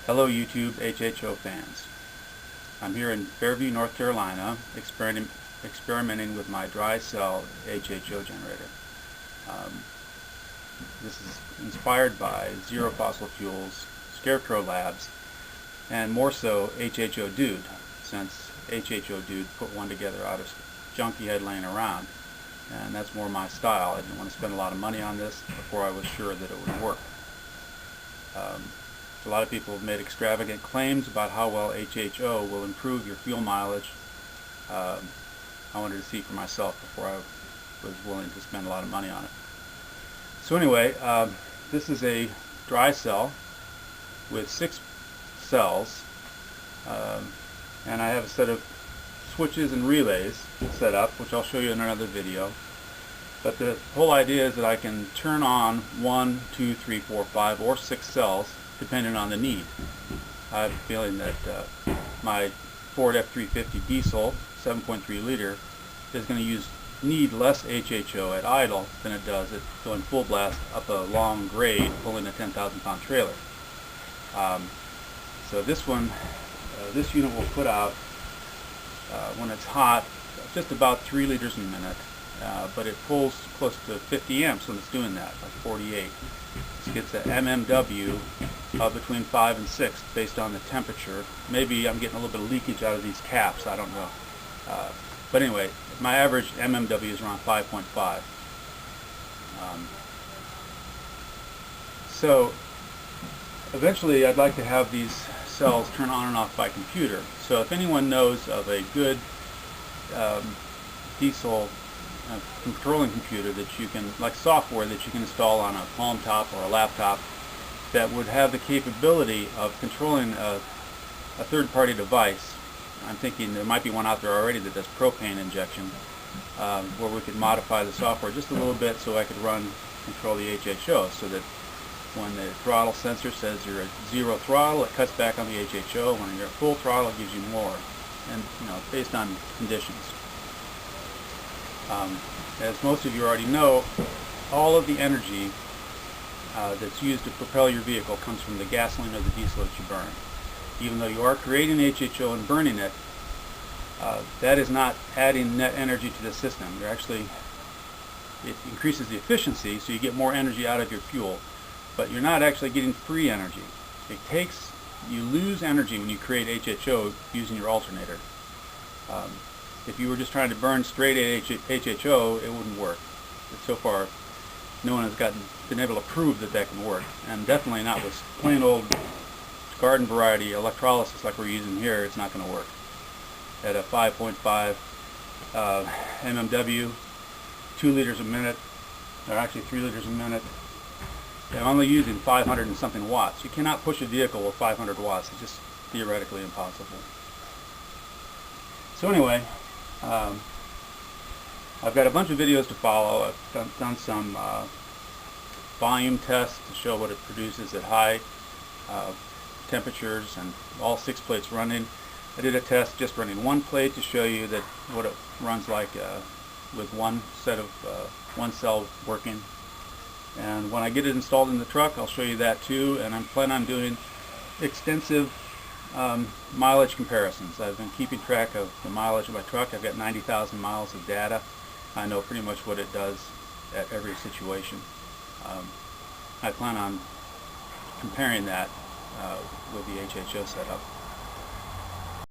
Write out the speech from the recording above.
Hello YouTube HHO fans. I'm here in Fairview, North Carolina experimenting with my Drycell HHO generator. This is inspired by Zero Fossil Fuels, Scarecrow Labs, and more so HHO Dude, since HHO Dude put one together out of junk he had laying around. And that's more my style. I didn't want to spend a lot of money on this before I was sure that it would work. A lot of people have made extravagant claims about how well HHO will improve your fuel mileage. I wanted to see for myself before I was willing to spend a lot of money on it. So anyway, this is a Drycell with 6 cells, and I have a set of switches and relays set up, which I'll show you in another video. But the whole idea is that I can turn on 1, 2, 3, 4, 5, or 6 cells depending on the need. I have a feeling that my Ford F350 diesel 7.3 liter is going to need less HHO at idle than it does at going full blast up a long grade pulling a 10,000 pound trailer. So this one, this unit will put out when it's hot just about 3 liters a minute, but it pulls close to 50 amps when it's doing that, like 48. This gets an MMW between 5 and 6 based on the temperature. Maybe I'm getting a little bit of leakage out of these caps, I don't know. But anyway, my average MMW is around 5.5. So eventually I'd like to have these cells turn on and off by computer. So if anyone knows of a good diesel controlling computer that you can, like software that you can install on a palm top or a laptop, that would have the capability of controlling a third-party device. I'm thinking there might be one out there already that does propane injection, where we could modify the software just a little bit so I could control the HHO, so that when the throttle sensor says you're at 0 throttle, it cuts back on the HHO. When you're at full throttle, it gives you more, and based on conditions. As most of you already know, all of the energy that's used to propel your vehicle comes from the gasoline or the diesel that you burn. Even though you are creating HHO and burning it, that is not adding net energy to the system. It increases the efficiency, so you get more energy out of your fuel, but you're not actually getting free energy. You lose energy when you create HHO using your alternator. If you were just trying to burn straight HHO, it wouldn't work. But so far, no one has been able to prove that can work, and definitely not with plain old garden variety electrolysis like we're using here. It's not going to work. At a 5.5 MMW, 2 liters a minute, or actually 3 liters a minute, I'm only using 500 and something watts. You cannot push a vehicle with 500 watts. It's just theoretically impossible. So anyway, I've got a bunch of videos to follow. I've done some volume tests to show what it produces at high temperatures and all 6 plates running. I did a test just running 1 plate to show you that what it runs like with one cell working. And when I get it installed in the truck, I'll show you that too. And I'm planning on doing extensive mileage comparisons. I've been keeping track of the mileage of my truck. I've got 90,000 miles of data. I know pretty much what it does at every situation. I plan on comparing that with the HHO setup.